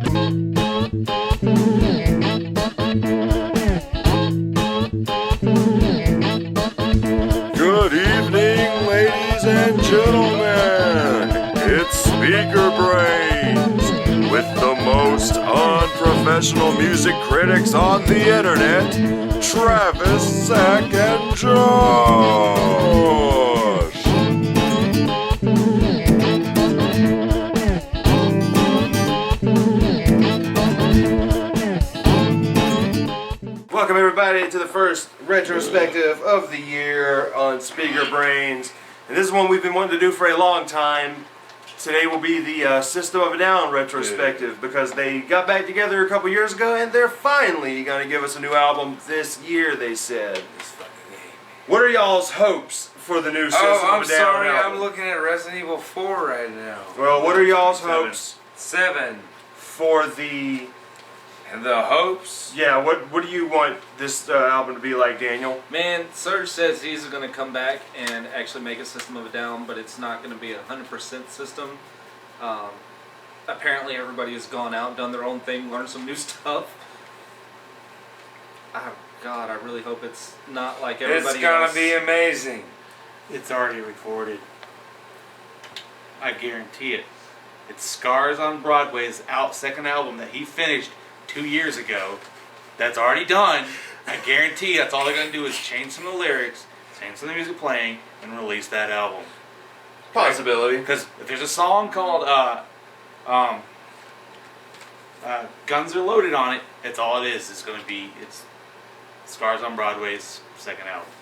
Good evening, ladies and gentlemen. It's Speaker Brains with the most unprofessional music critics on the internet, Travis, Zack, and Josh. Welcome everybody to the first retrospective of the year on Speaker Brains. And this is one we've been wanting to do for a long time. Today will be the System of a Down retrospective because they got back together a couple years ago and they're finally going to give us a new album this year, they said. What are y'all's hopes for the new System of a Down I'm sorry, album? I'm looking at Resident Evil 4 right now. Well, what are y'all's hopes 7. for the... And the hopes? Yeah, what do you want this album to be like, Daniel? Man, Serge says he's going to come back and actually make a System of a Down, but it's not going to be a 100% system. Apparently everybody has gone out, done their own thing, learned some new stuff. Oh, God, I really hope it's not like everybody else. It's going to be amazing. It's already recorded. I guarantee it. It's Scars on Broadway's second album that he finished 2 years ago. That's already done. I guarantee that's all they're going to do is change some of the lyrics, change some of the music playing, and release that album. Possibility. Because if there's a song called Guns Are Loaded on it, that's all it is. It's going to be, it's Scars on Broadway's second album,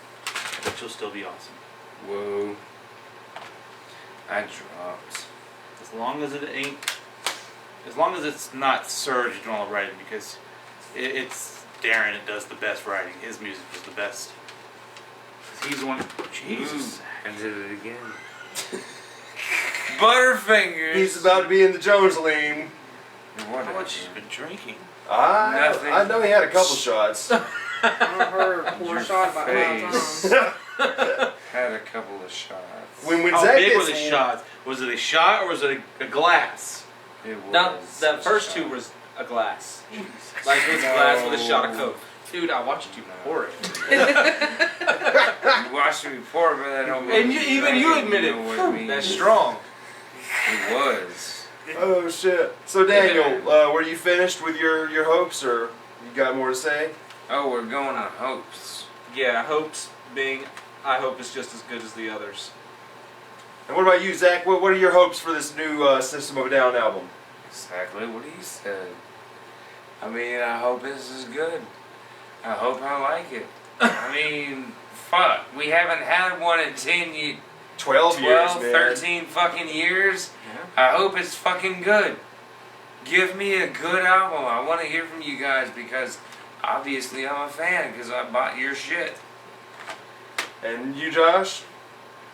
which will still be awesome. Whoa. I dropped. As long as it ain't, as long as it's not Serge doing all the writing, because it's Darren that does the best writing. His music is the best. He's the one. Jesus. I did it again. Butterfingers. He's about to be in the Jones lean. How much you been drinking? Nothing. I know he had a couple shots. I heard one shot about 5 times. Had a couple of shots. When How Zack big gets were the shots? Was it a shot or was it a glass? It was Now, that a first shot. two was a glass. Like it was a glass with a shot of Coke. Dude, I watched you pour it. You watched me pour, but I don't. And even you admitted, that's strong. It was. Oh shit! So Daniel, were you finished with your hopes, or you got more to say? Oh, we're going on hopes. Yeah, hopes being, I hope it's just as good as the others. And what about you, Zack? What are your hopes for this new System of a Down album? Exactly what he said. I mean, I hope this is good. I hope I like it. I mean, fuck. We haven't had one in 10 years. 12 years, man. 13 fucking years. Yeah. I hope it's fucking good. Give me a good album. I want to hear from you guys because obviously I'm a fan because I bought your shit. And you, Josh?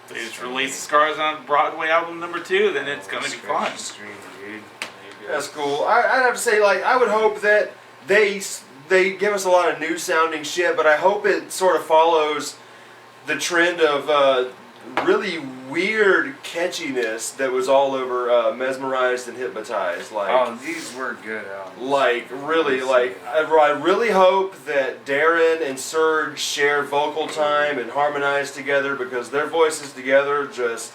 They just released Scars on Broadway album #2, then it's gonna be fun. That's cool. I'd have to say, like, I would hope that they give us a lot of new sounding shit, but I hope it sort of follows the trend of really weird catchiness that was all over Mesmerized and Hypnotized. Like, Oh, these were good albums. like really, like I really hope that Darren and Serge share vocal time and harmonize together because their voices together just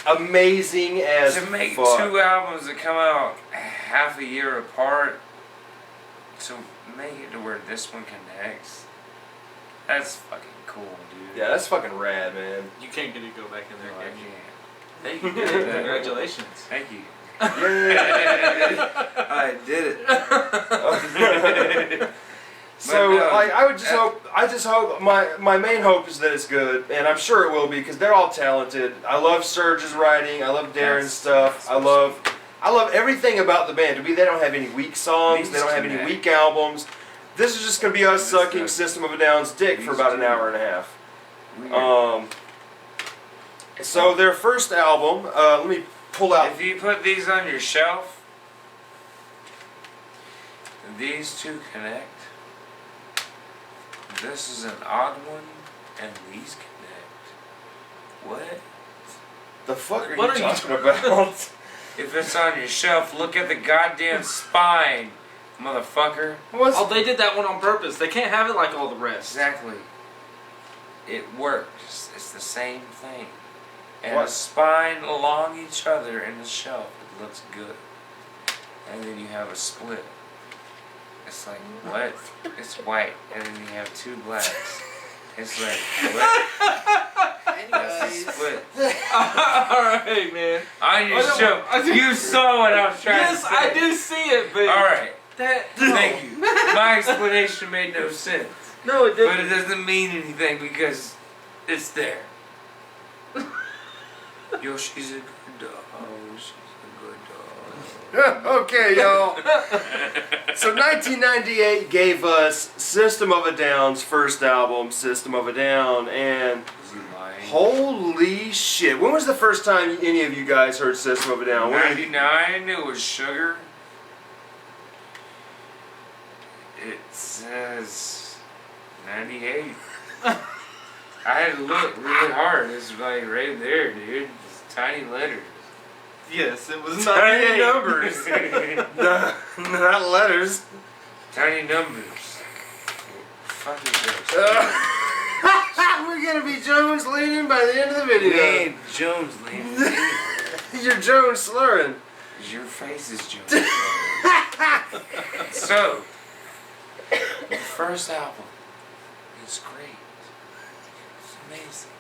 amazing as To make fuck. 2 albums that come out half a year apart, to make it to where this one connects, that's fucking cool, dude. Yeah, that's fucking rad, man. You can't get to go back in there, I can you? can't. Hey, you did it. Congratulations. Thank you. Yeah. I did it. So, But, like, I just hope, my main hope is that it's good, and I'm sure it will be, because they're all talented. I love Serge's writing, I love Darren's stuff, I love everything about the band. To me, they don't have any weak songs, they don't have any weak albums. This is just going to be us sucking System of a Down's dick for about an hour and a half. So their first album, let me pull out... If you put these on your shelf, these two connect. This is an odd one, and these connect. What? The fuck are What you are you talking about? If it's on your shelf, look at the goddamn spine, motherfucker. Oh, they did that one on purpose. They can't have it like all the rest. Exactly. It works. It's the same thing. And What? the spine along each other in the shelf. It looks good. And then you have a split. It's like, what? It's white. And then you have two blacks. It's like, what? That's a Anyways. split. Alright, man. On your shelf. You saw what I was trying to Yes, say. I do see it, but Alright. that Thank you. My explanation made no sense. No, it But didn't. it doesn't mean anything because it's there. Yoshi's a good dog. She's a good dog. Okay, y'all. So 1998 gave us System of a Down's first album, System of a Down, and Is he lying? holy shit. When was the first time any of you guys heard System of a Down? When- 99, it was Sugar. It says 98. I had to look really hard. It's like right there, dude. It's tiny letters. Yes, it was Tiny 98. numbers. Not letters. Tiny numbers. Fuck is this? We're gonna be Jones leaning by the end of the We video. ain't Jones leaning. You're Jones slurring. Your face is Jones. So, the first album is great. It's amazing.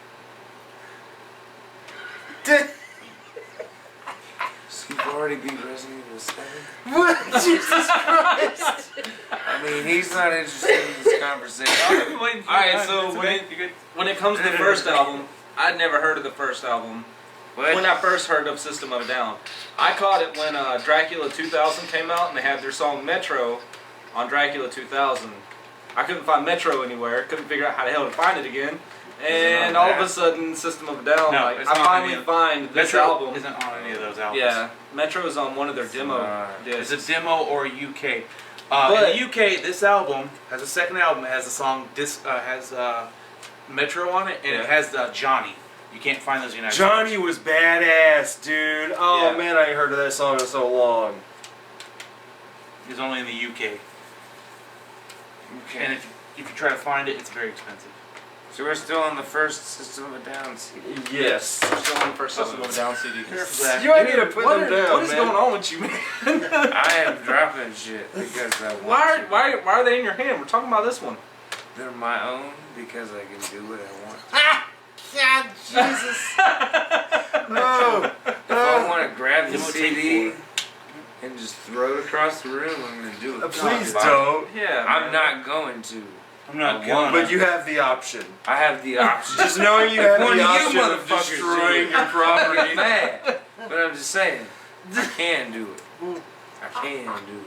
So you've already beat Resident Evil 7? What? Jesus Christ. I mean, he's not interested in this conversation. Alright, so when it comes to the first album, I'd never heard of the first album. What? When I first heard of System of a Down, I caught it when Dracula 2000 came out and they had their song Metro on Dracula 2000. I couldn't find Metro anywhere, couldn't figure out how the hell to find it again. And all of a sudden, System of a Down, No, like, it's I not finally any- find this Metro album. isn't on any of those albums. Yeah, Metro is on one of their demo not. discs. It's a demo or UK. But- in the UK, this album has a second album. It has a song has Metro on it, and Yeah. it has Johnny. You can't find those in the United Johnny States. was badass, dude. Oh Yeah. man, I ain't heard of that song in so long. It's only in the UK, and Okay. if you try to find it, it's very expensive. So we're still on the first System of a Down CD. Yes. We're still on the first System of a Down CD. You might need to put them down, What is man. going on with you, man? I am dropping shit because I want to. Why are they in your hand? We're talking about this one. They're my own because I can do what I want. God, Jesus. Oh. If I want to grab the Demo tape CD and just throw it across the room, I'm going to do it. Please But don't. Yeah, I'm man. not going to. I'm not I going. want But you have the option. I have the option. Just knowing you have One the of you option of motherfuckers destroying do your I'm property. mad. But I'm just saying, I can do it. I can do it.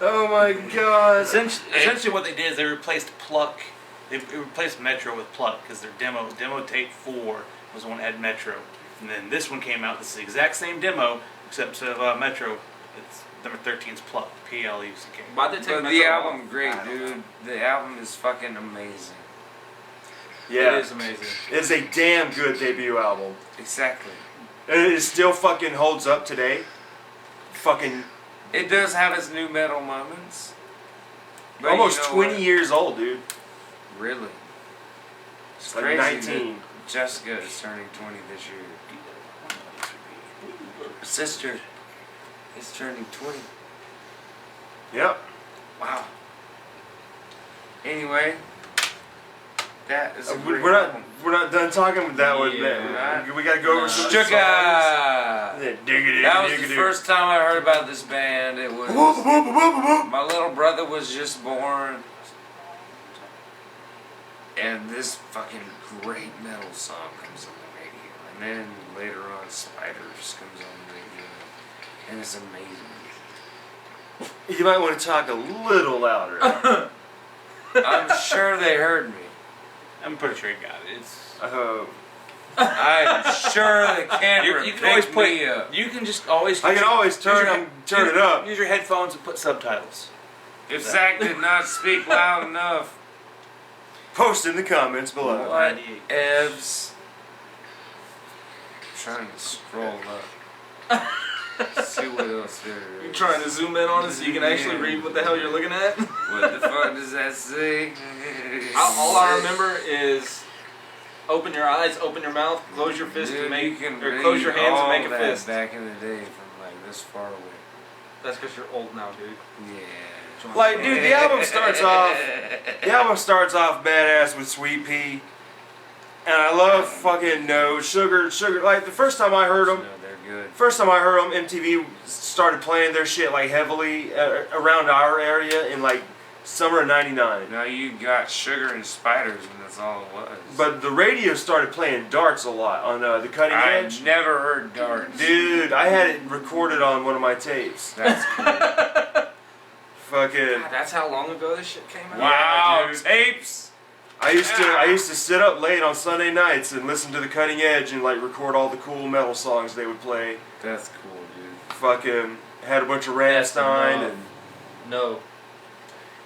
Oh my God. Essentially, what they did is they replaced Pluck. They replaced Metro with Pluck because their demo tape 4 was the one that had Metro, and then this one came out. This is the exact same demo except instead of Metro, it's number 13's Pluck. Pluck. Why'd they take But Metro the off? album, great, dude. The album is fucking amazing. Yeah. It is amazing. It's a damn good debut album. Exactly. And it still fucking holds up today. Fucking It does have its new metal moments. But almost you know 20 what? years old, dude. Really? It's Like crazy 19. that Jessica is turning 20 this year. Her sister is turning 20. Yep. Wow. Anyway, that is a great We're not album. we're not done talking with that one. Yeah. We gotta go over some Sugar! songs. Diggity, That was the diggity. first time I heard about this band. It was Whoop, whoop, whoop, whoop. my little brother was just born, and this fucking great metal song comes on the radio, and then later on Spiders comes on the radio, and it's amazing. You might want to talk a little louder. I'm sure they heard me. I'm pretty sure you got it. It's I'm sure the camera you can always picked put. me up. You can just always. I can always turn it up. Use your headphones and put subtitles. If Zack did not speak loud enough, Post in the comments below. what evs? I'm trying to scroll up. See what else there You is. trying to zoom in on it so you can actually read what the hell you're looking at? What the fuck does that say? All I remember is open your eyes, open your mouth, close your fist Dude, and make, you can or close your read hands and all make a that fist. back in the day from like this far away. That's because you're old now, dude. Yeah. Like, dude, the album starts off. The album starts off badass with Sweet Pea, and I love fucking No Sugar. Like the first time I heard them, No, they're good. first time I heard them, MTV started playing their shit like heavily around our area in like summer of '99. Now you got Sugar and Spiders, and that's all it was. But the radio started playing Darts a lot on the Cutting Edge. I've never heard Darts. Dude, I had it recorded on one of my tapes. That's cool. Fucking. God, that's how long ago this shit came out? Wow, dude. tapes. I used to sit up late on Sunday nights and listen to the Cutting Edge and like record all the cool metal songs they would play. That's cool, dude. Fucking had a bunch of Rammstein and No.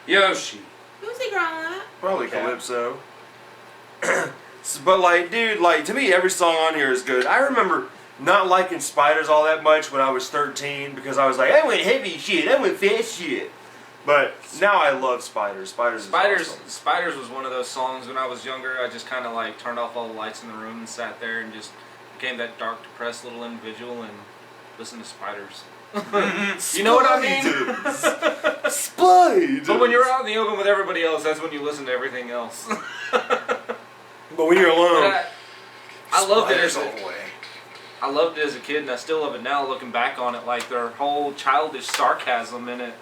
Yoshi. Who's he growing up? probably Calypso. But like, dude, like to me, every song on here is good. I remember not liking Spiders all that much when I was 13 because I was like, I went heavy shit, I went fast shit. But now I love Spiders. Spiders is awesome. Spiders was one of those songs when I was younger. I just kind of like turned off all the lights in the room and sat there and just became that dark, depressed little individual and listened to Spiders. You know what I mean? Spiders. But when you're out in the open with everybody else, that's when you listen to everything else. But when you're alone, I loved it Spiders as all a, the way. I loved it as a kid, and I still love it now. Looking back on it, like their whole childish sarcasm in it,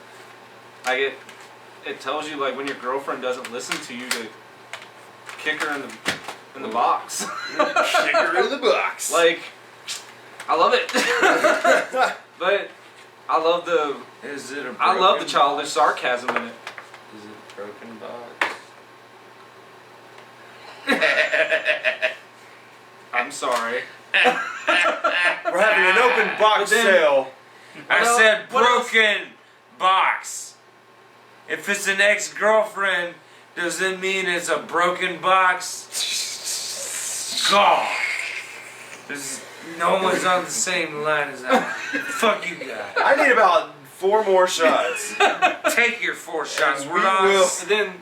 like it tells you like when your girlfriend doesn't listen to you to kick her in the box. Kick her in the box. Like I love it, but I love the Is it a broken I love the box? childish sarcasm in it. Is it a broken box? I'm sorry. We're having an open box But then- sale. I What said else- what else- broken box. If it's an ex-girlfriend, does it mean it's a broken box? God. No one's on the same line as that. Fuck you guys. I need about 4 more shots. Take your 4 shots. We We're not. will- And then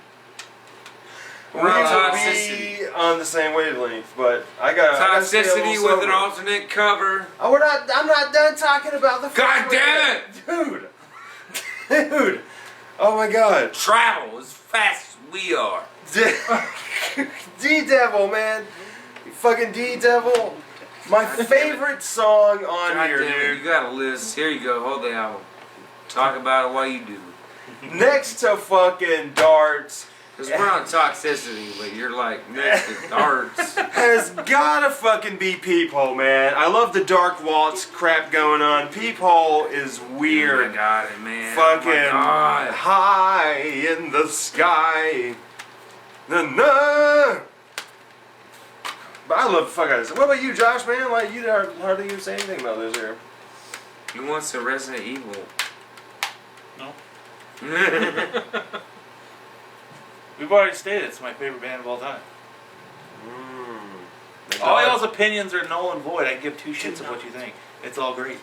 We We're on will toxicity. be on the same wavelength, but I gotta stay a little Toxicity with an sober. alternate cover. Oh, I'm not done talking about the. God first damn one. dude! Oh my God! Travel as fast as we are. D-Devil, man, you fucking D-Devil. My favorite song on God here, damn it, dude. you got a list. Here you go. Hold the album. Talk about it while you do. Next to fucking Darts. Because we're on toxicity, but you're like next to darts. Has gotta fucking be Peephole, man. I love the Dark Waltz crap going on. Peephole is weird. I got it, man. Fucking Oh my God. high in the sky. Na-na. But I love the fuck out of this. What about you, Josh, man? Like, you hardly even say anything about this here. He wants a Resident Evil. No. That's We've already stated it's my favorite band of all time. Mm. All y'all's opinions are null and void. I give 2 shits of what you think. It's all great.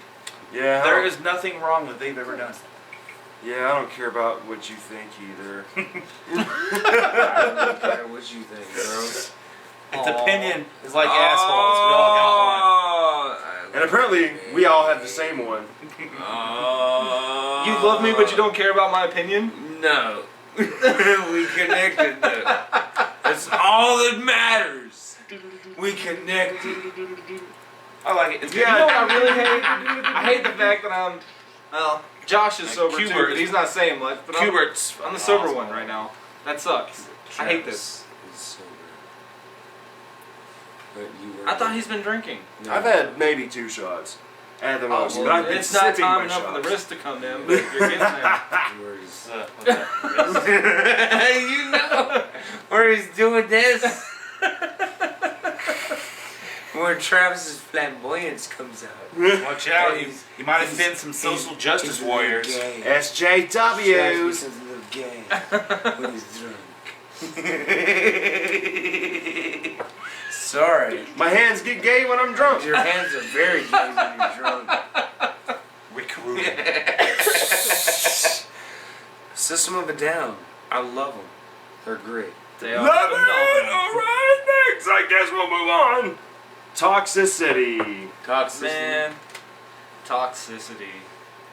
Yeah, I There don't- is nothing wrong that they've ever done. Yeah, I don't care about what you think either. what you think, girls. Its opinion is like assholes. We all got one. And apparently, we all have the same one. you love me, but you don't care about my opinion. No. We connected though. That's all that matters. We connected. I like it. It's Yeah. You know what I really hate? I hate the fact that I'm. Well, Josh is sober too, Qbert. but he's not saying much. But Kubert's I'm the sober one right now. That sucks. I hate this. Travis is sober. But you were. I thought he's been drinking. No. I've had maybe 2 shots at the most, well, but I've been it's not sipping time my enough for the shots. wrist to come in, but you're getting there. Where's- What's that? you know where he's doing this. Where Travis's flamboyance comes out. Watch out. He's- You might offend some social justice He's a little warriors. gay. SJWs. Travis is a little gay when he's drunk. Sorry. My hands get gay when I'm drunk. Your hands are very gay when you're drunk. groove. System of a Down. I love them. They're great. They are Love it! phenomenal. Alright, next, I guess we'll move on. Toxicity. Toxicity. Man, toxicity.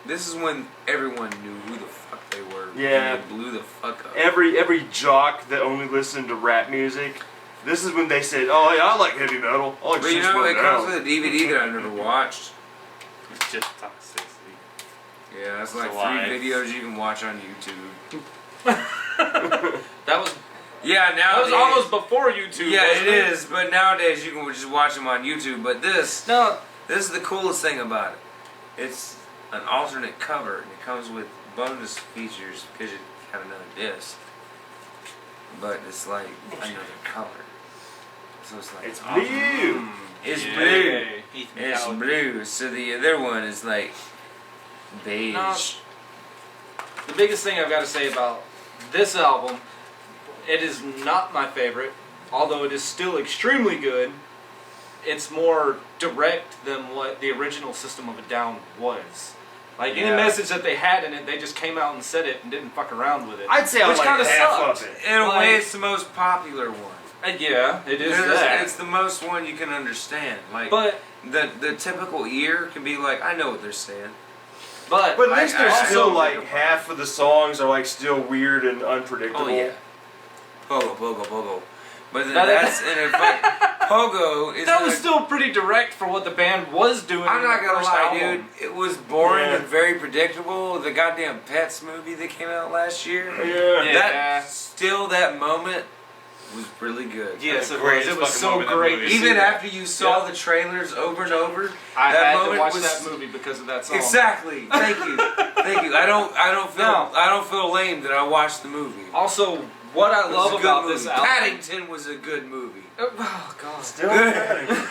This is when everyone knew who the fuck they were. Yeah. And they blew the fuck up. Every jock that only listened to rap music, this is when they said, "Oh, yeah, I like heavy metal. I like But you System know, of a it comes Down." with a DVD that I never watched. It's just toxicity. Yeah, that's It's like alive. 3 videos you can watch on YouTube. That was Yeah, now almost before YouTube. Yeah, wasn't it is. But nowadays you can just watch them on YouTube. But this No, is the coolest thing about it. It's an alternate cover, and it comes with bonus features because you have another disc. But it's like another color. So it's like It's awesome. blue. It's Yeah. blue. Ethan It's Coward. blue. So the other one is like beige. No. the biggest thing I've got to say about this album, it is not my favorite, although it is still extremely good. It's more direct than what the original System of a Down was. Like any Yeah. message that they had in it, they just came out and said it and didn't fuck around with it. I'd say I Which like kinda half sucked. of it. In a Like- way, it's the most popular one. Yeah, it is Because that. it's the most one you can understand. Like But the typical ear can be like, I know what they're saying. but But at least I there's also still think like about half of the songs are like still weird and unpredictable. Oh yeah. Pogo, pogo, pogo. But then Now that- that's in a fuck, pogo is that was like- still pretty direct for what the band was doing. I'm in not the gonna first lie, album. dude. It was boring Yeah. and very predictable. The goddamn Pets movie that came out last year. Yeah. Yeah. That moment was really good. Yes, it was. Greatest It was fucking so moment in that great. movie. to see Even that. after you saw Yeah. the trailers over and over, I that had to moment watch was- that movie because of that song. exactly. Thank you, thank you. I don't feel lame that I watched the movie. Also, what I It was love a good about movie. this album. Paddington was a good movie. Oh God. Still Paddington.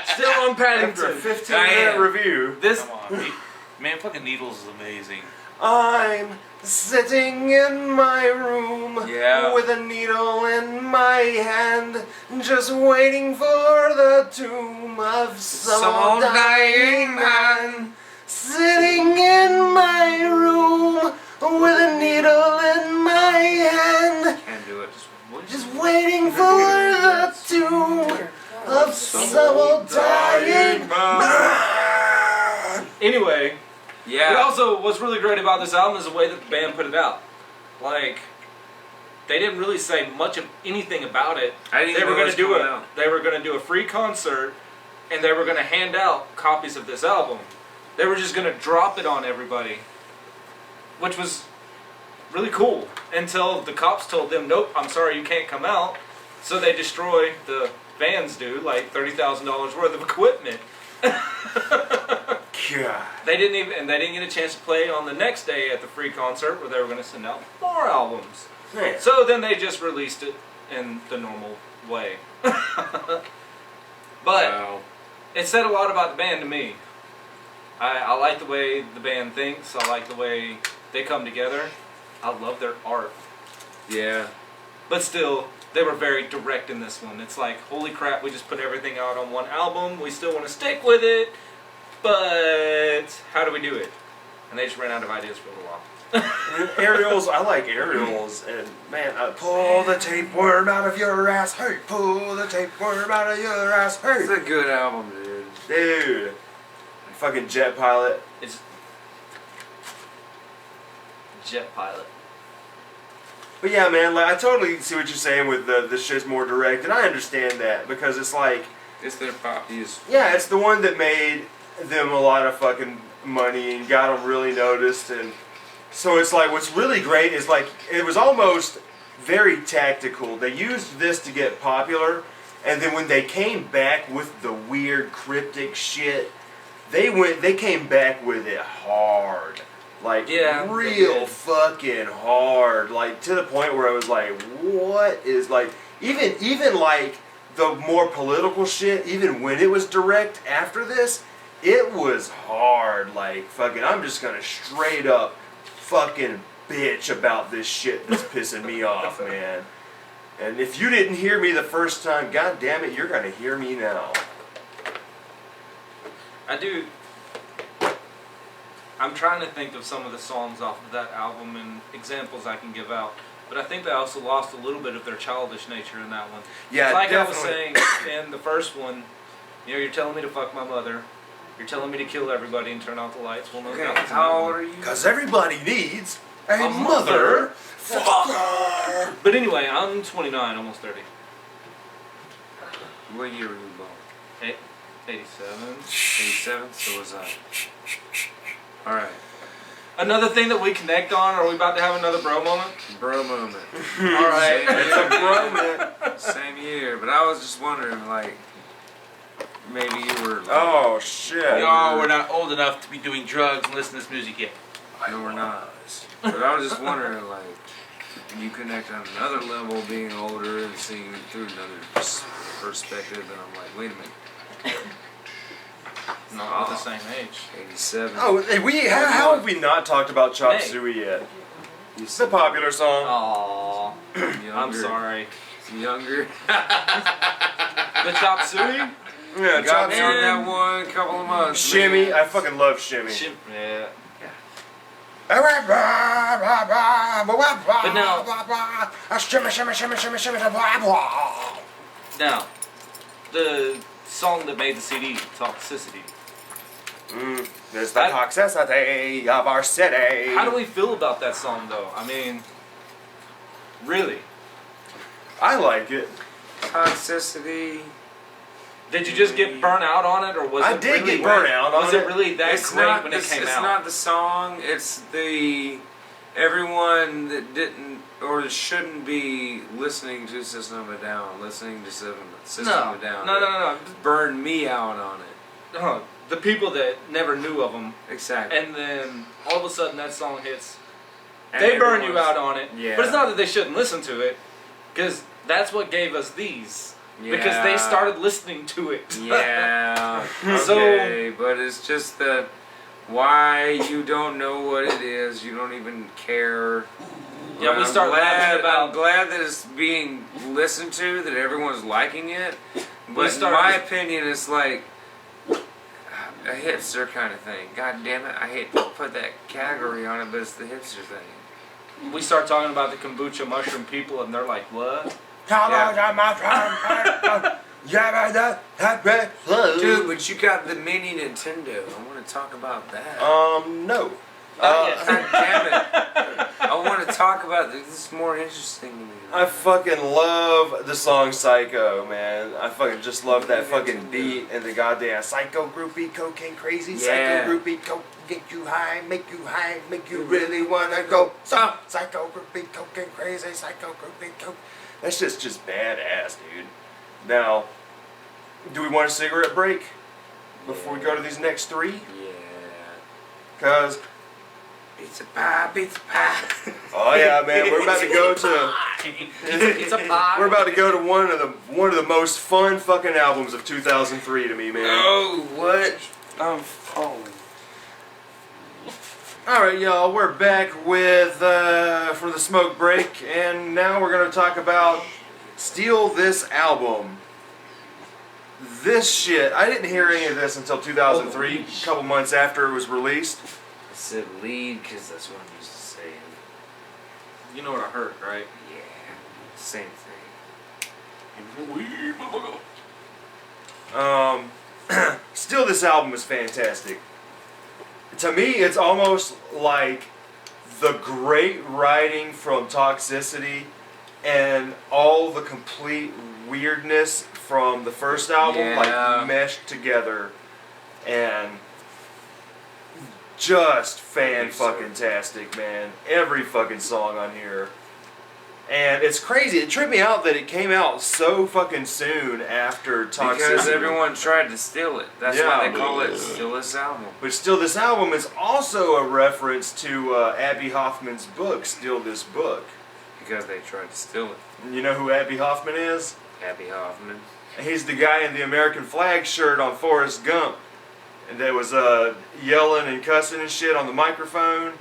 Still on After a Paddington. 15-minute am. review, This Come on. Man, fucking Needles is amazing. I'm sitting in my room Yeah. with a needle in my hand, just waiting for the tomb of some old dying man. Sitting in my room with a needle in my hand, Can't do it. just waiting for the tomb of some old dying man. anyway. But Yeah. also, what's really great about this album is the way that the band put it out. Like, they didn't really say much of anything about it. I didn't They even were know going it to do was coming out. They were going to do a free concert, and they were going to hand out copies of this album. They were just going to drop it on everybody, which was really cool. Until the cops told them, "Nope, I'm sorry, you can't come out." So they destroy the fans do like $30,000 worth of equipment. God. They didn't get a chance to play on the next day at the free concert where they were going to send out more albums. Man. So then they just released it in the normal way. But Wow. it said a lot about the band to me. I like the way the band thinks. I like the way they come together. I love their art. Yeah. But still, they were very direct in this one. It's like, holy crap, we just put everything out on one album. We still want to stick with it. But how do we do it? And they just ran out of ideas for a little while. And aerials, I like aerials, and man, pull the tapeworm out of your ass, hey, pull the tapeworm out of your ass, It's hey, a good album, dude. dude. Fucking Jet Pilot. It's Jet Pilot. But yeah, man, like I totally see what you're saying with the shit's more direct, and I understand that because it's like, It's their poppies. yeah, it's the one that made them a lot of fucking money and got them really noticed, and so it's like what's really great is like it was almost very tactical. They used this to get popular, and then when they came back with the weird cryptic shit, they came back with it hard. Like Yeah, they real did. fucking hard. Like to the point where I was like, what is like even like the more political shit, even when it was direct after this, it was hard. Like fucking I'm just gonna straight up fucking bitch about this shit that's pissing me off, man. And if you didn't hear me the first time, god damn it, you're gonna hear me now. I do. I'm trying to think of some of the songs off of that album and examples I can give out. But I think they also lost a little bit of their childish nature in that one. Yeah, like definitely. I was saying in the first one, you're telling me to fuck my mother. You're telling me to kill everybody and turn out the lights. Well, no, Okay, that was how another old one. are you? Because everybody needs a A mother. Fucker. But anyway, I'm 29, almost 30. What year were you born? 87. 87? So was I. Alright. Another thing that we connect on, are we about to have another bro moment? Bro moment. Alright. It's a bro man. Same year, but I was just wondering, like, maybe you were. Like, Oh shit. No, we're not old enough to be doing drugs and listening to this music yet. No, we're not. But I was just wondering, like, you connect on another level, being older and seeing it through another perspective, and I'm like, wait a minute. Not the same age. 87. Oh, hey, how have we not talked about Chop Hey. Suey yet? You It's a popular song. Aww. younger. I'm sorry. Younger. The Chop Suey? Yeah, Got Chop me Suey. on that one couple of months. Shimmy. man. I fucking love Shimmy. Yeah. But now- shimmy, shimmy. Now, the song that made the CD, Toxicity. There's the toxicity of our city. How do we feel about that song, though? I mean, really? I like it. Toxicity. Did you just get burnt out on it, or was I it did really get burnt out on Was it it. really that It's great not when the, it came it's out? not the song. It's the everyone that didn't or shouldn't be listening to System of a Down, listening to System of a Down. No. Burned me out on it. No. The people that never knew of them, Exactly. and then all of a sudden that song hits, And they burn you everyone's- out on it. Yeah. But it's not that they shouldn't listen to it, because that's what gave us these. Because Yeah. they started listening to it. Yeah. So- Okay, but it's just that why you don't know what it is, you don't even care. Yeah, we I'm start laughing about- I'm glad that it's being listened to, that everyone's liking it. But start- in my opinion, it's like a hipster kind of thing. God damn it, I hate to put that category on it, but it's the hipster thing. We start talking about the kombucha mushroom people, and they're like, "What?" Dude, but you got the mini Nintendo. I want to talk about that. No. God damn it. I want to talk about this. This is more interesting to me. I fucking love the song Psycho, man. I fucking just love that fucking beat and the goddamn Psycho groupie, cocaine crazy, Yeah. Psycho groupie, get you high, make you really wanna go. Psycho groupie, cocaine crazy, Psycho groupie, coke. That's just badass, dude. Now, do we want a cigarette break before we go to these next three? Yeah. Cause Pizza pie, pizza pie. oh yeah, man, we're about to go to. It's a pie. We're about to go to one of the most fun fucking albums of 2003 to me, man. Oh, what? I'm falling. All right, y'all, we're back with for the smoke break, and now we're gonna talk about Steal This Album. This shit, I didn't hear any of this until 2003, a couple months after it was released. I said lead because that's what I'm used to saying. You know what I heard, right? Yeah. Same thing. Still, this album is fantastic. To me, it's almost like the great writing from Toxicity and all the complete weirdness from the first album, Yeah. like meshed together, and just fan-fucking-tastic, man. Every fucking song on here. And it's crazy. It tripped me out that it came out so fucking soon after Toxicity. Because everyone tried to steal it. That's Yeah. why they call it Steal This Album. But still, this album is also a reference to Abby Hoffman's book, Steal This Book. Because they tried to steal it. And you know who Abby Hoffman is? Abby Hoffman. He's the guy in the American flag shirt on Forrest Gump. And that was yelling and cussing and shit on the microphone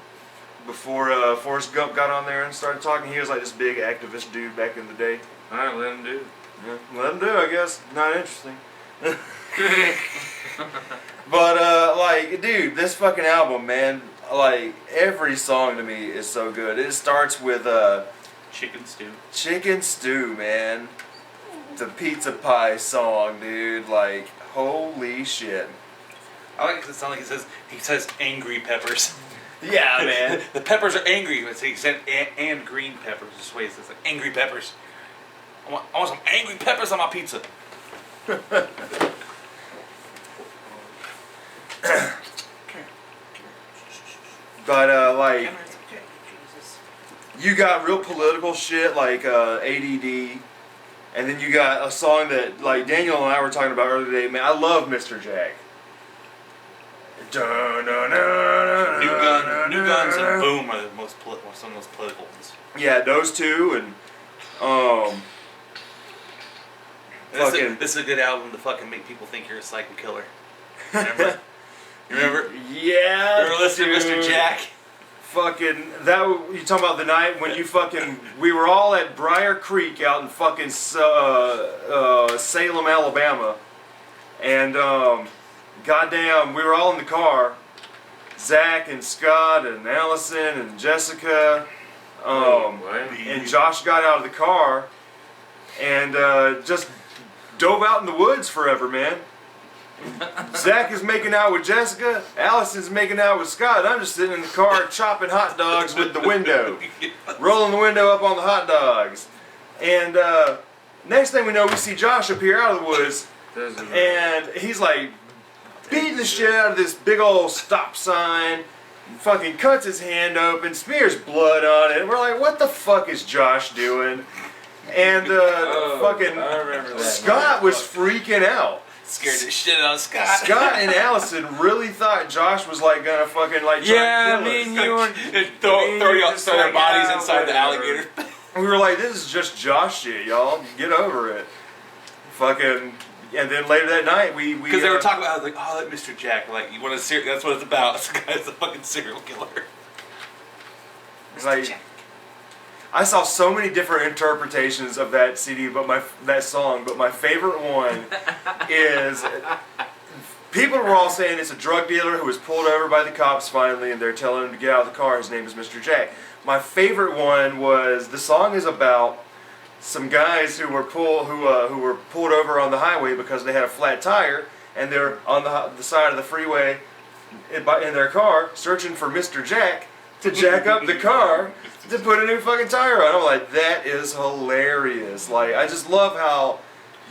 before Forrest Gump got on there and started talking. He was like this big activist dude back in the day. Alright, let him do it. Yeah, let him do, I guess. Not interesting. But like, dude, this fucking album, man, like every song to me is so good. It starts with Chicken stew. Chicken Stew, man. The pizza pie song, dude. Like, holy shit. I like it sound like he says angry peppers. Yeah, man. The peppers are angry. It's he said and green peppers. This way it says like angry peppers. I want some angry peppers on my pizza. But like, you got real political shit like ADD, and then you got a song that like Daniel and I were talking about earlier today. Man, I love Mr. Jack. New Guns and Boom are the most some of the most political ones. Yeah, those two, and This is a good album to fucking make people think you're a psycho killer. Remember? You remember? Yeah. You remember listening to Mr. Jack? Fucking you talking about the night when you fucking we were all at Briar Creek out in fucking Salem, Alabama, and goddamn, we were all in the car, Zack and Scott and Allison and Jessica, and Josh got out of the car and just dove out in the woods forever, man. Zack is making out with Jessica, Allison's making out with Scott. I'm just sitting in the car chopping hot dogs with the window, rolling the window up on the hot dogs. And next thing we know, we see Josh appear out of the woods, and he's like beating the shit out of this big old stop sign, fucking cuts his hand open, smears blood on it. We're like, what the fuck is Josh doing? And fucking I remember that. Scott was freaking out. Scared the shit out of Scott. Scott and Allison really thought Josh was like gonna fucking like try Yeah, to kill I us. mean, you were. throw their bodies inside the alligator. We were like, this is just Josh shit, y'all. Get over it. Fucking. And then later that night, we Because they were talking about, I was like, oh, that Mr. Jack, like, you want to that's what it's about. This guy's a fucking serial killer. like, I saw so many different interpretations of that CD, but that song. But my favorite one is people were all saying it's a drug dealer who was pulled over by the cops finally, and they're telling him to get out of the car. His name is Mr. Jack. My favorite one was the song is about some guys who were pulled over on the highway because they had a flat tire, and they're on the side of the freeway in their car searching for Mr. Jack to jack up the car to put a new fucking tire on. I'm like, that is hilarious. Like, I just love how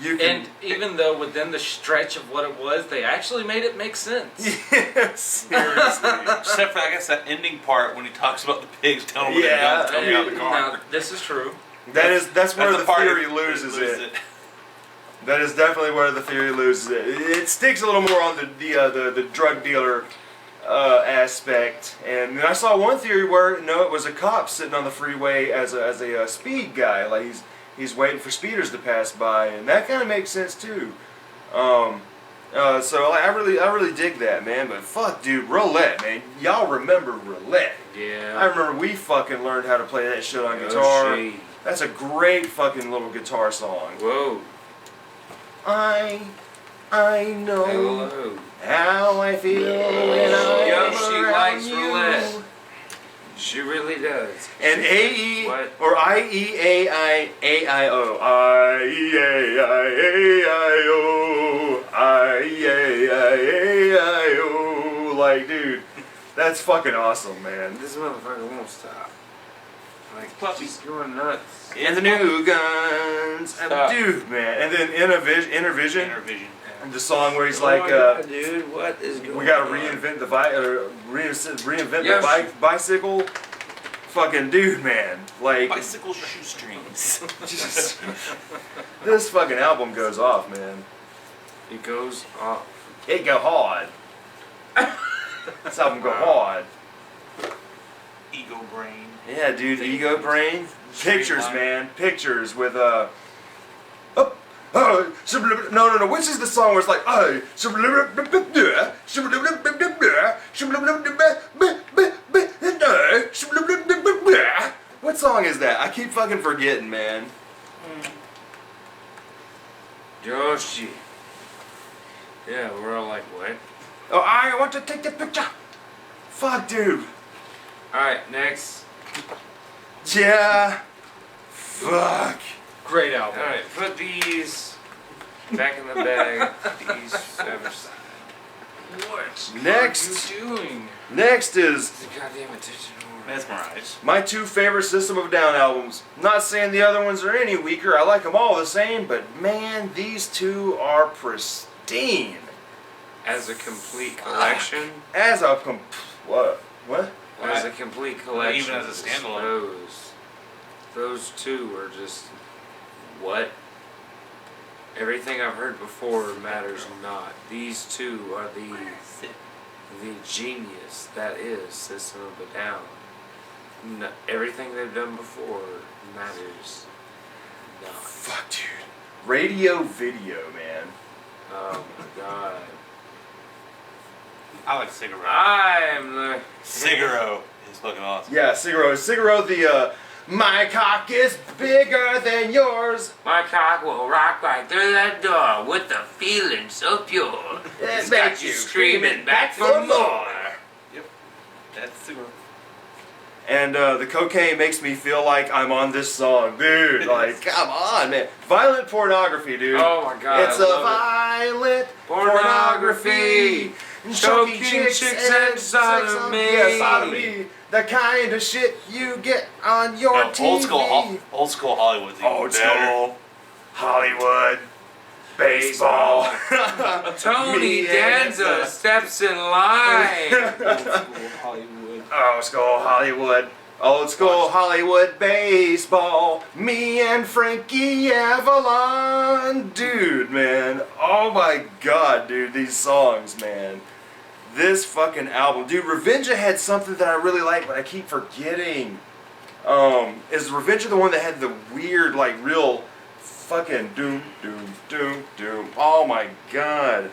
you can. And even though within the stretch of what it was, they actually made it make sense. Yes, seriously. Except for, I guess, that ending part when he talks about the pigs telling him Yeah, to tell me out the car. Now, this is true. That's where the part theory it loses loses it. That is definitely where the theory loses it. It sticks a little more on the drug dealer aspect. And then I saw one theory where it was a cop sitting on the freeway as a speed guy, like he's waiting for speeders to pass by, and that kind of makes sense too. So I really dig that, man. But fuck, dude, Roulette, man. Y'all remember Roulette? Yeah. I remember we fucking learned how to play that shit on guitar. shit. That's a great fucking little guitar song. Whoa. I know Hello. how I feel when I'm Yo, she around likes you. roulette. She really does. And A-E, What? or I-E-A-I-A-I-O. I-E-A-I-A-I-O. I-E-A-I-A-I-O. Like, dude, that's fucking awesome, man. This motherfucker won't stop. Like, Puppy. she's going nuts. And the new guns. Dude, man. And then Intervision. The song where he's like, dude, what is going on? we gotta reinvent the reinvent Yeah, the bicycle. Fucking dude, man. Like, Bicycle shoestrings. just, this fucking album goes off, man. It goes off. It go hard. This album go hard. Ego brain. Yeah, dude. Ego Brain. Pictures, man. Pictures with no. Which is the song where it's like, what song is that? I keep fucking forgetting, man. Yoshi. Yeah, we're all like, what? Oh, I want to take the picture. Fuck, dude. Alright, next. Yeah. Fuck. Great album. Alright, put these back in the bag. These ever. What Next. are you doing? Next is The goddamn attention order. Mesmerized. my two favorite System of a Down albums. Not saying the other ones are any weaker. I like them all the same, but man, these two are pristine. As a complete collection. As a what? As a complete collection. Even as a standalone. Those two are just what? Everything I've heard before matters not. These two are the genius that is System of a Down. No, everything they've done before matters not. Fuck, dude. Radio video, man. Oh my god. I like Cigarette. I'm the Cigaro is fucking awesome. Yeah, Cigaro, the my cock is bigger than yours. My cock will rock right through that door with the feeling so pure. It's got you screaming back for more. Yep. That's Cigaro. And the cocaine makes me feel like I'm on this song, dude. Like, come on, man. Violent pornography, dude. Oh my god. It's I a love violent pornography. Choking Choking chicks chicks and and sodomy. Yeah, sodomy. The kind of shit you get on your No, TV. old school Hollywood's even Old better. school Hollywood baseball. Tony Me and Danza the- steps in line. Old school Hollywood. Old school Hollywood. Old school Hollywood baseball. Me and Frankie Avalon. Dude, man. Oh my god, dude. These songs, man. This fucking album. Dude, Revenger had something that I really like, but I keep forgetting. Is Revenger the one that had the weird, like, real fucking doom, doom, doom, doom? Oh my god.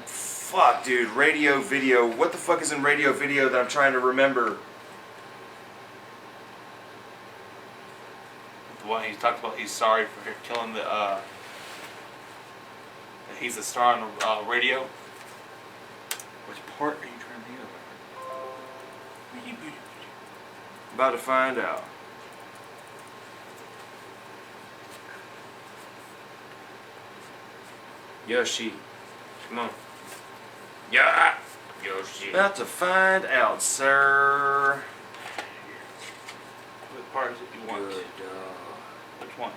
Fuck, dude. Radio video. What the fuck is in radio video that I'm trying to remember? The one he talked about, he's sorry for killing the, he's a star on the radio. Which part are you trying to think of? About to find out. Yoshi. Come on. Yeah. Yoshi. About to find out, sir. What part is it you want? Good, Which one?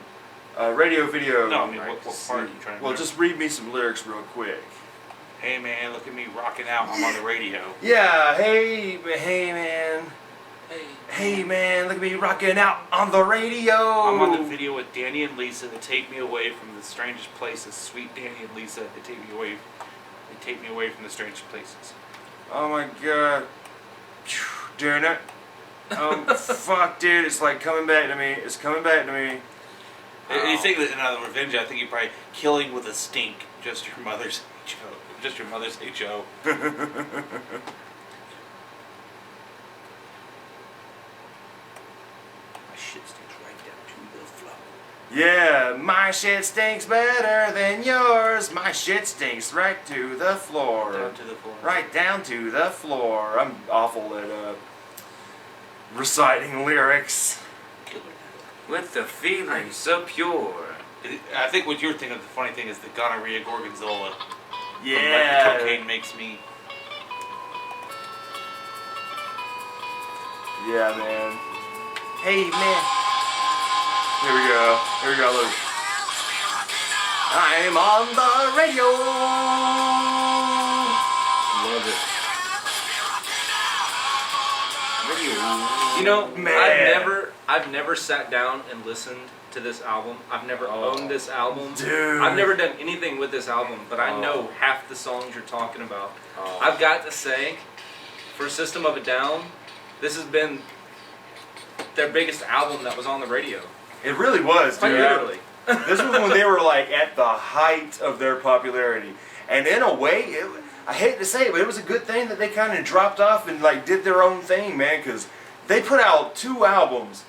Radio video. No, I mean, I what can part are see. you trying to Well, remember? just read me some lyrics real quick. Hey man, look at me rocking out. I'm on the radio. Yeah, hey man. Hey man, look at me rocking out on the radio. I'm on the video with Danny and Lisa. They take me away from the strangest places. Sweet Danny and Lisa. They take me away. They take me away from the strangest places. Oh my god. Doing it. Fuck, dude. It's like coming back to me. It's coming back to me. You think that in Revenge, I think you're probably killing with a stink. Just your mother's HO. Just your mother's HO. My shit stinks right down to the floor. Yeah, my shit stinks better than yours. My shit stinks right to the floor. Down to the floor. Right down to the floor. I'm awful at reciting lyrics. Killer. with the feeling so pure. I think what you're thinking of, the funny thing is the gonorrhea gorgonzola. Yeah. Like the cocaine makes me. Yeah, man. Hey, man. Here we go. Here we go, look. I'm on the radio. Love it. You know, Man. I've never sat down and listened to this album. I've never owned this album. Dude. I've never done anything with this album, but I Oh. know half the songs you're talking about. Oh. I've got to say, for System of a Down, this has been their biggest album that was on the radio. It really was, Quite dude. literally. This was when they were like at the height of their popularity, and in a way, I hate to say it, but it was a good thing that they kind of dropped off and like did their own thing, man. Because they put out 2 albums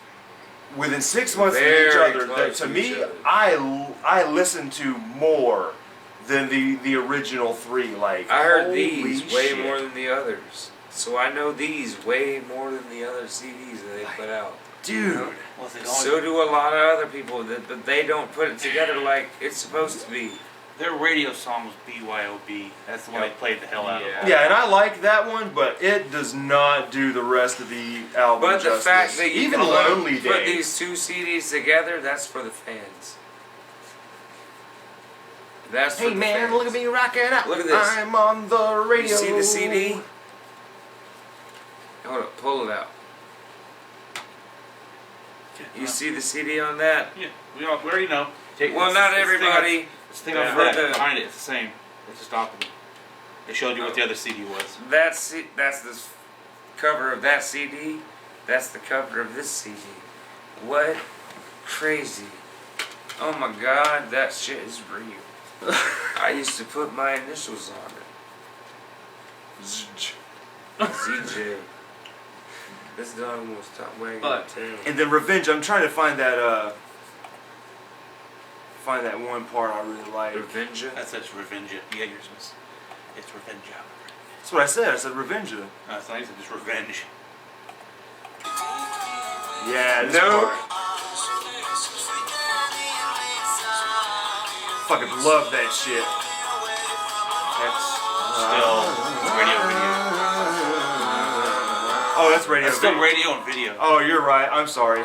within 6 months of each Very other. That close to to me, each other. I listened to more than the original 3. Like, I heard holy these way shit. more than the others. So I know these way more than the other CDs that they put out. Dude. Was it So do a lot of other people, but they don't put it together like it's supposed to be. Their radio song was BYOB. That's the one they played the hell out Yeah. of. Yeah, and I like that one, but it does not do the rest of the album But the justice. fact that you even can Lonely put Days. these 2 CDs together, that's for the fans. That's for Hey the man, fans. look at me rocking out. Look at this. I'm on the radio. You see the CD? Hold up, pull it out. You see the CD on that? Yeah, we already know. Well, not everybody. This thing Yeah, on but the the- behind it, it's the same. It's just opposite. They showed you what the other CD was. That's the cover of that CD. That's the cover of this CD. What? Crazy. Oh my God, that shit is real. I used to put my initials on it. ZJ. This dog won't stop wagging But- his tail. And then Revenge, I'm trying to find that one part I really like. Revenger? That's Revenge. Yeah, yours was. It's Revenge. That's what I said. I said Revenge. It's not even just Revenge. Yeah, This no. part. Fucking love that shit. That's still radio video. Oh, that's radio. That's still video. radio and video. Oh, you're right. I'm sorry.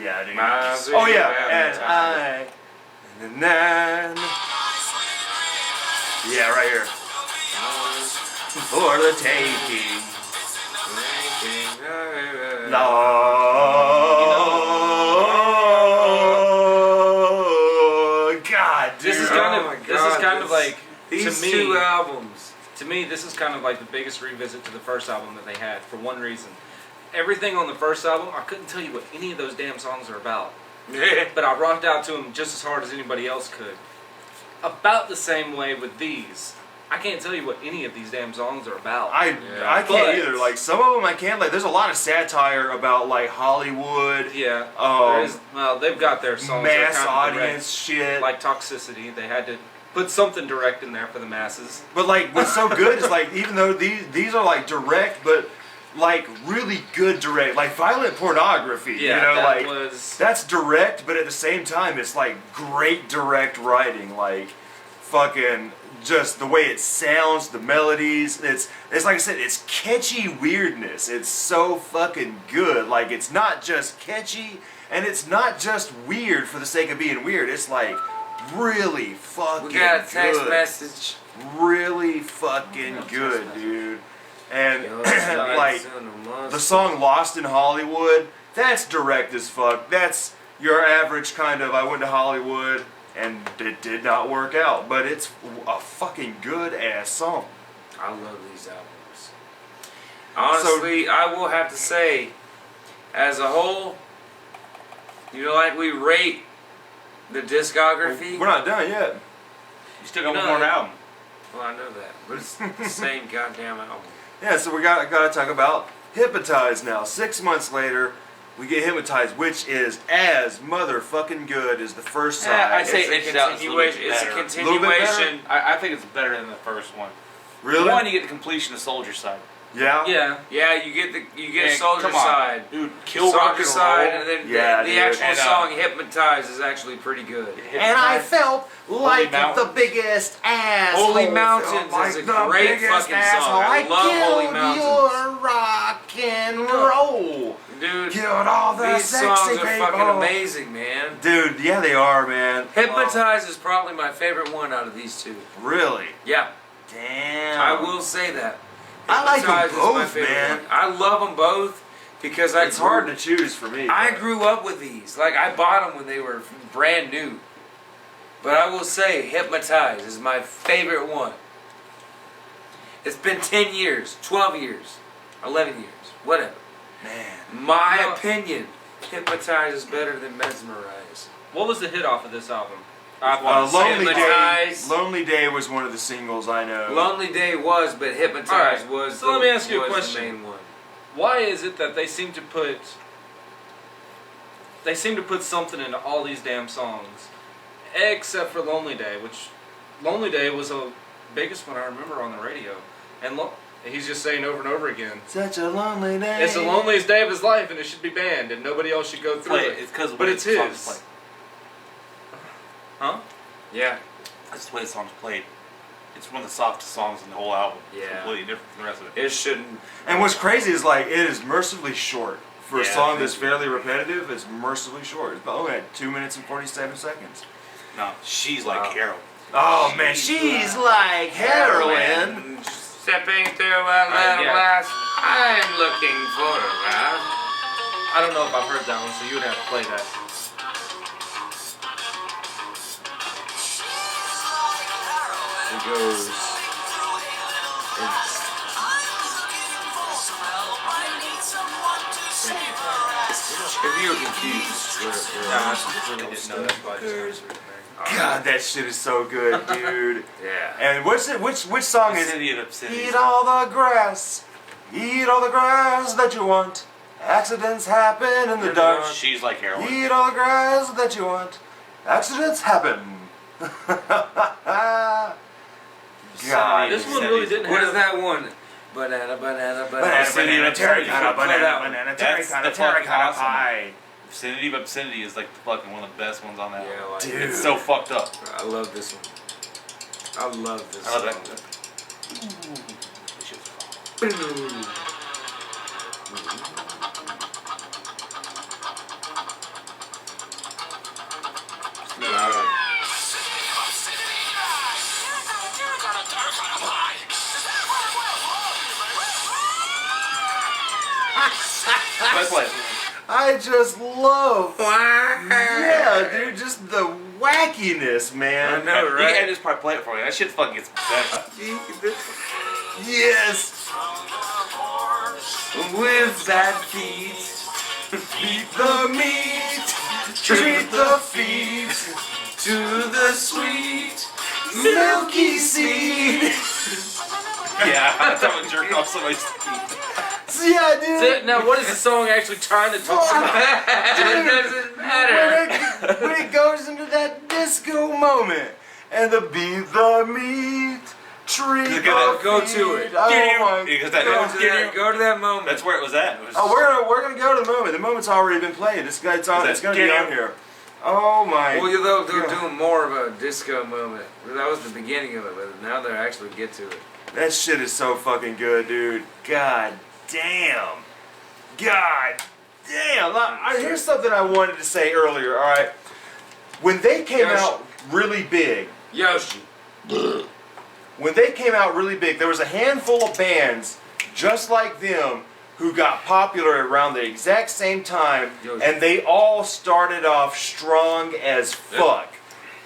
Yeah, dude. My Oh yeah, baby and then yeah, right here. For the taking. No. God, dude. This is Oh kind my of God, like these to me, 2 albums. To me, this is kind of like the biggest revisit to the first album that they had for one reason. Everything on the first album, I couldn't tell you what any of those damn songs are about. But I rocked out to them just as hard as anybody else could. About the same way with these. I can't tell you what any of these damn songs are about. I can't But- either. Like some of them, I can't. Like there's a lot of satire about like Hollywood, Yeah. Um, well, they've got their songs that are mass kind of audience shit. direct, like Toxicity. They had to put something direct in there for the masses. But like, what's so good is like, even though these are like direct, but like really good direct, like violent pornography. Yeah, you know, that like was. that's direct, but at the same time, it's like great direct writing. Like fucking just the way it sounds, the melodies. It's like I said, it's catchy weirdness. It's so fucking good. Like it's not just catchy, and it's not just weird for the sake of being weird. It's like really fucking We got a text good. message. Really fucking good, dude. And Yo, like the song "Lost in Hollywood," that's direct as fuck. That's your average kind of I went to Hollywood and it did not work out, but it's a fucking good ass song. I love these albums. Honestly, I will have to say, as a whole, you know, like we rate the discography. We're not done yet. You still got No. one more album. Well, I know that, but it's the same goddamn album. Yeah, so we gotta talk about Hypnotized now. 6 months later, we get Hypnotized, which is as motherfucking good as the first song. I say It's Edged a Out is a little bit continuation. It's a better. Little bit better? continuation. I think it's better than the first one. Really? One, you get the completion of Soldier Side. Yeah? Yeah. Yeah, you get Man, Soldier come on. Side. Dude, Kill Rock Soldier and Roll. Side, and then Yeah, the dude. actual And, song "Hypnotized" is actually pretty good. And I felt like the Mountains. biggest asshole. Holy Mountains Felt is like a the great biggest fucking song. asshole. I love Holy killed Mountains. your rock and roll. Dude, Killed all the these sexy songs are people. fucking amazing, man. Dude, yeah, they are, man. Hypnotized is probably my favorite one out of these 2. Really? Yeah, Damn. I will say that. I like them Hypnotized is my both, favorite man. one. I love them both because It's hard to choose for me. I grew up with these. Like, I bought them when they were brand new. But I will say, Hypnotized is my favorite one. It's been 10 years, 12 years, 11 years, whatever. Man. My No. opinion, Hypnotized is better than Mesmerize. What was the hit off of this album? Lonely Day was one of the singles I know. Lonely Day was, but Hypnotized was. So let me ask you a was question. The main one. Why is it that they seem to put something into all these damn songs, except for Lonely Day, which Lonely Day was the biggest one I remember on the radio, and he's just saying over and over again, Such a lonely day. it's the loneliest day of his life, and it should be banned, and nobody else should go through it. It's because but it's his. Huh? Yeah. That's the way the song's played. It's one of the softest songs in the whole album. It's Yeah. completely different from the rest of it. It shouldn't. And what's crazy is like it is mercifully short for a Yeah, song that's fairly repetitive. It's mercifully short. It's only at 2 minutes and 47 seconds. No, she's like heroin. Oh man, she's like heroin. Stepping through a little glass, I'm looking for a laugh. I don't know if I've heard that one, so you would have to play that. It goes. If you're confused, I really didn't know that's why I just God, that shit is so good, dude. yeah. And which song is Obscenity of Obscenity. Eat all the grass. Eat all the grass that you want. Accidents happen in the dark. She's like heroin. Eat all the grass that you want. Accidents happen. God. This one really didn't What have. is that one? Banana, banana, banana. Banana, terracotta, banana, banana, That's terracotta, the fucking terracotta awesome. pie. Obscenity of Obscenity is like fucking one of the best ones on that. Yeah, album. like Dude. It's so fucked up. I love this one. I love this. I love that. Let's play it. I just love. Yeah, dude, just the wackiness, man. I know, You right? can just probably play it for you. That shit fucking gets better. Yes. With bad feet. Eat the meat. Treat the feet To the sweet. milky seed. Yeah, that's how I jerk off somebody's teeth. Yeah, dude. Now, what is the song actually trying to talk about? It doesn't matter. When it goes into that disco moment and the beat the meat, treat the Go feet. to it. Oh, my Because that- Go to that moment. That's where it was at. It was, Oh, we're gonna go to the moment. The moment's already been played. It's gonna be on here. Oh my. Well, they're God. doing more of a disco moment. That was the beginning of it, but now they're actually get to it. That shit is so fucking good, dude. God damn. God damn. Here's something I wanted to say earlier. All right. When they came Yoshi. out really big. Yoshi. When they came out really big, there was a handful of bands just like them who got popular around the exact same time, Yoshi. and they all started off strong as fuck.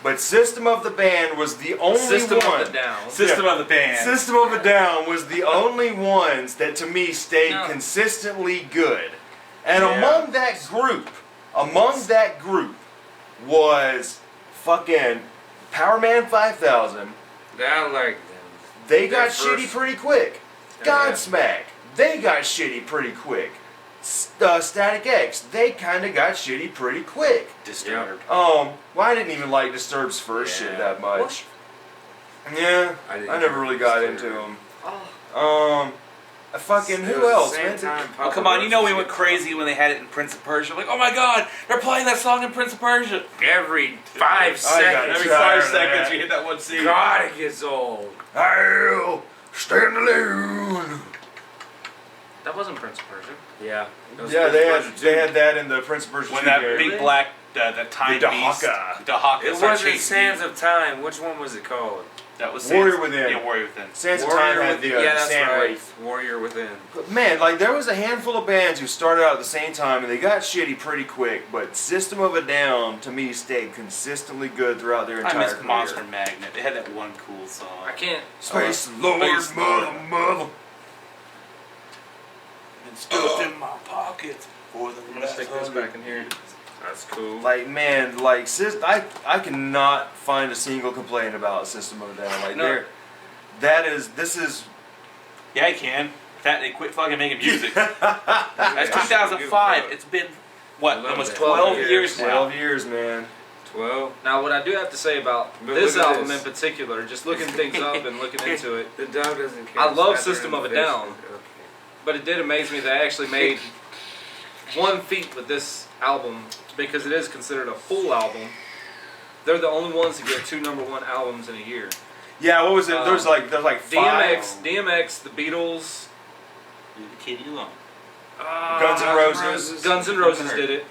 But System of the Band was the only System one. of the Down. System of the Band. System of a Down was the only ones that to me stayed No. consistently good. And Yeah. among that group was fucking Power Man 5000. I like them. They Their got shitty first- pretty quick. Yeah. Godsmack, they got shitty pretty quick. Static X, they kind of got shitty pretty quick. Disturbed. Well, I didn't even like Disturbed's first shit that much. Yeah, I didn't I never really got Disturbed. into them. Oh. Fucking It who was else, the man? same time Oh, Papa come on, you know we Roach went was crazy when they had it in Prince of Persia. Like, oh my god, they're playing that song in Prince of Persia. every 5 got seconds. Every tired 5 of seconds that. you hit that one scene. God, it gets old. I'll stand alone. That wasn't Prince of Persia. Yeah. Yeah, they had that in the Prince of Persia When 2 that game. big black, that time The beast. Dahaka. Dahaka It started wasn't chasing Sands you. of Time. Which one was it called? That was Warrior Sands- Within. Yeah, Warrior Within. Sands of Time had the yeah, that's Sand right. Wraith. Warrior Within. But man, like there was a handful of bands who started out at the same time and they got shitty pretty quick, but System of a Down to me stayed consistently good throughout their I entire miss career. Monster Magnet. They had that one cool song. I can't. Space Lord, Space mother, Lord. mother. Been stuffed in my pockets for the I'm gonna last stick this 100 back in here. That's cool. Like man, like I cannot find a single complaint about System of a Down. Like No. this is. Yeah, I can. That they quit fucking making music. That's Yeah. 2005. It's been what, Love almost that. 12 years now. 12 years, man. 12. Now, what I do have to say about But this look at album this. in particular, just looking things up and looking into it, The dog doesn't care. I love It's not System there of in a the Down. basement. Okay. but it did amaze me that I actually made one feat with this album because it is considered a full album. They're the only ones to get 2 #1 albums in a year. Yeah, what was it? There's like 5. DMX, the Beatles, Leave the kitty alone. Guns N' Roses. Guns N' Roses did it.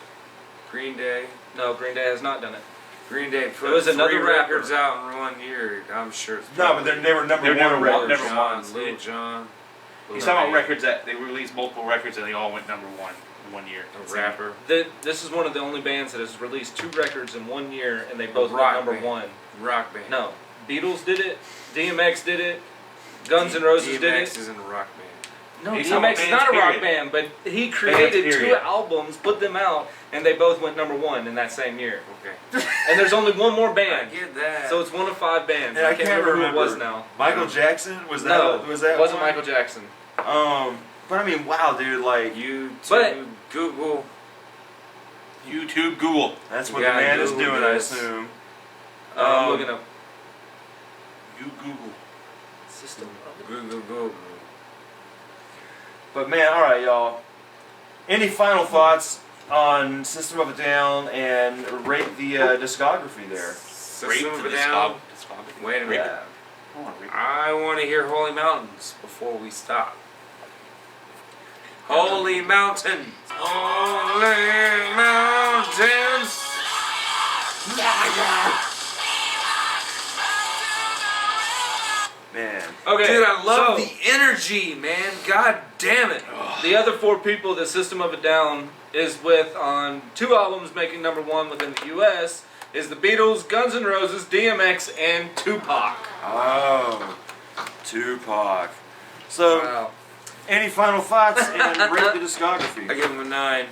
Green Day. No, Green Day has not done it. Green Day put was 3 another rapper. records out in 1 year. I'm sure. It's No, but they were number They're one number records. one. Little Never John, mind. Little John. He's talking about records that they released multiple records and they all went #1 in 1 year. A rapper. This is one of the only bands that has released 2 records in 1 year, and they both rock went band. #1. Rock band. No, Beatles did it. DMX did it. Guns N' Roses did DMX it. isn't a rock band. No, He's DMX talking is not a bands, rock period. band, but he created Bands, 2 period. albums, put them out, and they both went #1 in that same year. Okay. And there's only one more I band, get that. so it's one of 5 bands. And I can't remember who it was now. Michael Jackson was that? No, was that it wasn't one? Michael Jackson. But I mean, wow, dude, like YouTube, But- Google. YouTube, Google. that's what Yeah, the man is Google doing, I this. assume. I'm looking up You Google. System. Google. But man, all right, y'all. Any final thoughts on System of a Down and rate the discography there? System of a the Down. discography. Wait a minute. I wanna rate it. I want to hear Holy Mountains before we stop. Holy Mountains. Holy Mountains. Man. Okay, Dude, I love so the energy, man. God damn it. the other 4 people that System of a Down is with on 2 albums making #1 within the U.S. is the Beatles, Guns N' Roses, DMX, and Tupac. Oh, Tupac. So, Wow. any final thoughts and rate the discography? I give him a 9.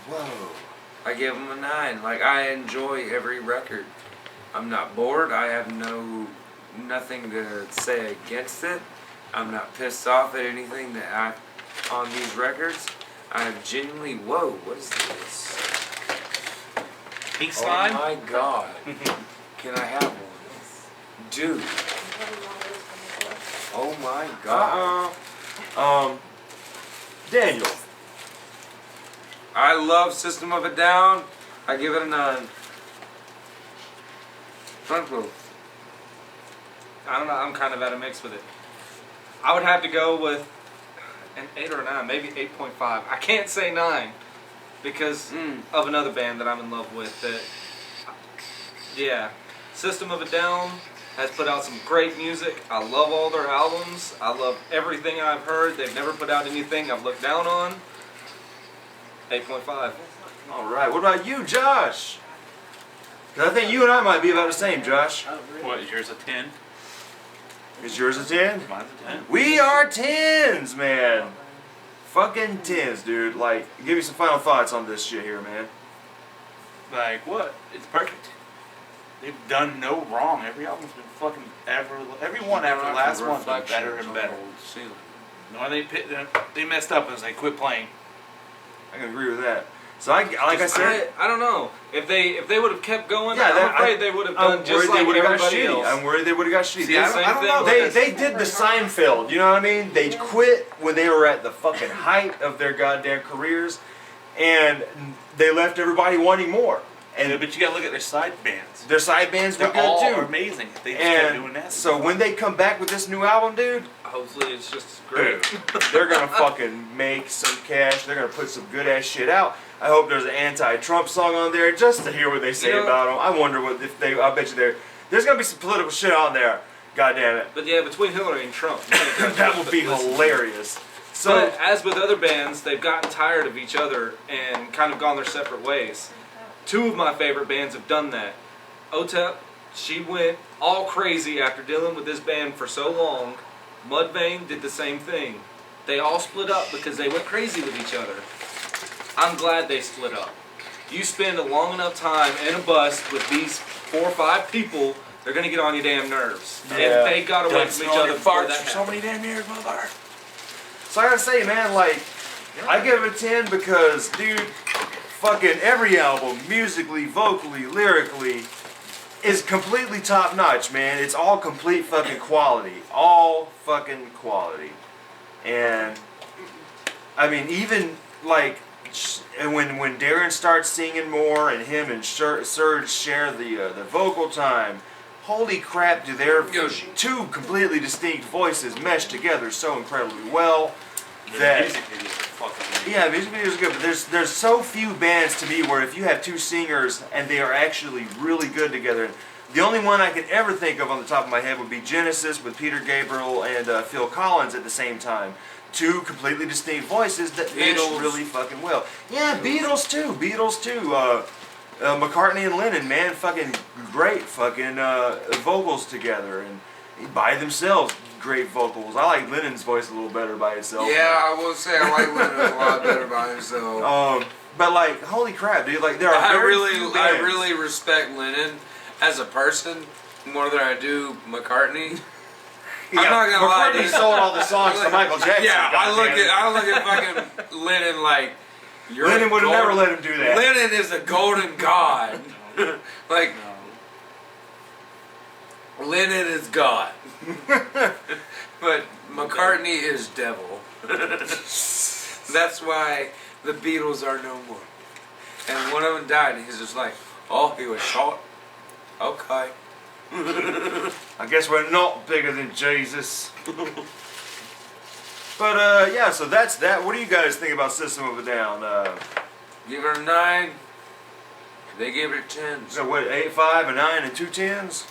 Whoa. I give him a 9. Like, I enjoy every record. I'm not bored. I have nothing to say against it. I'm not pissed off at anything that on these records. I have genuinely, whoa, what is this? Pink Oh slime? my god. Can I have one? Dude. Oh my god. Daniel. I love System of a Down. I give it a 9. Funko. I don't know, I'm kind of at a mix with it. I would have to go with an 8 or a 9, maybe 8.5. I can't say 9 because of another band that I'm in love with that, yeah, System of a Down has put out some great music. I love all their albums. I love everything I've heard. They've never put out anything I've looked down on. 8.5. All right. What about you, Josh? 'Cause I think you and I might be about the same, Josh. What, is yours a 10? Is yours a 10? Mine's a 10. We are 10s, man. Fucking 10s, dude. Like, give me some final thoughts on this shit here, man. Like, what? It's perfect. They've done no wrong. Every album's been fucking every one after the last one's been better and better. No, they messed up as they quit playing. I can agree with that. So, like I said, I don't know. If they would have kept going, Yeah, I'm afraid they would have done I'm just worried they like would have got everybody shitty. else. I'm worried they would have got shitty. See, I don't know. They did the Seinfeld, you know what I mean? They quit when they were at the fucking height of their goddamn careers, and they left everybody wanting more. And And but you gotta look at their side bands. their side bands were They're good all too. amazing. They just kept doing And that. so when they come back with this new album, dude, Hopefully it's just as great. they're gonna fucking make some cash. They're gonna put some good ass shit out. I hope there's an anti-Trump song on there just to hear what they say You know- about them. I wonder what if they. I bet you there's gonna be some political shit on there. God damn it. But yeah, between Hillary and Trump, That would be hilarious. So But as with other bands, they've gotten tired of each other and kind of gone their separate ways. 2 of my favorite bands have done that. OTEP, she went all crazy after dealing with this band for so long. Mudvayne did the same thing. They all split up because they went crazy with each other. I'm glad they split up. you spend a long enough time in a bus with these 4 or 5 people, they're gonna get on your damn nerves. Yeah. And they gotta wait from each other before that so happens. many damn years, mother. So I gotta say, man, like, I give it a 10 because, dude, fucking every album, musically, vocally, lyrically, is completely top notch, man. It's all complete fucking quality. All fucking quality. And, I mean, even, like, when Darren starts singing more and him and Serge share the vocal time, holy crap, do their two completely distinct voices mesh together so incredibly well that music videos are fucking yeah, music videos are good, but there's so few bands to me where if you have two singers and they are actually really good together. The only one I can ever think of on the top of my head would be Genesis with Peter Gabriel and Phil Collins at the same time. Two completely distinct voices that mesh really fucking well. Yeah, Beatles too. McCartney and Lennon, man, fucking great fucking vocals together and by themselves, great vocals. I like Lennon's voice a little better by itself. Yeah, I will say I like Lennon a lot better by himself. But like, holy crap, dude! Like, there are very few I bands. really respect Lennon as a person more than I do McCartney. Yeah, I'm not gonna lie, McCartney dude. sold all the songs to Michael Jackson. Yeah, I look goddammit. at fucking Lennon like you're Lennon would have gold- never let him do that. Lennon is a golden god. Like Lennon is God. But McCartney is devil. That's why the Beatles are no more. And one of them died and he's just like, oh, he was shot? Okay. I guess we're not bigger than Jesus. But yeah, so that's that. What do you guys think about System of a Down? Give it a 9. They gave it 10. So what, 8, 5, a 9, and 2 10s?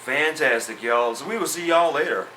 Fantastic, y'all. So we will see y'all later.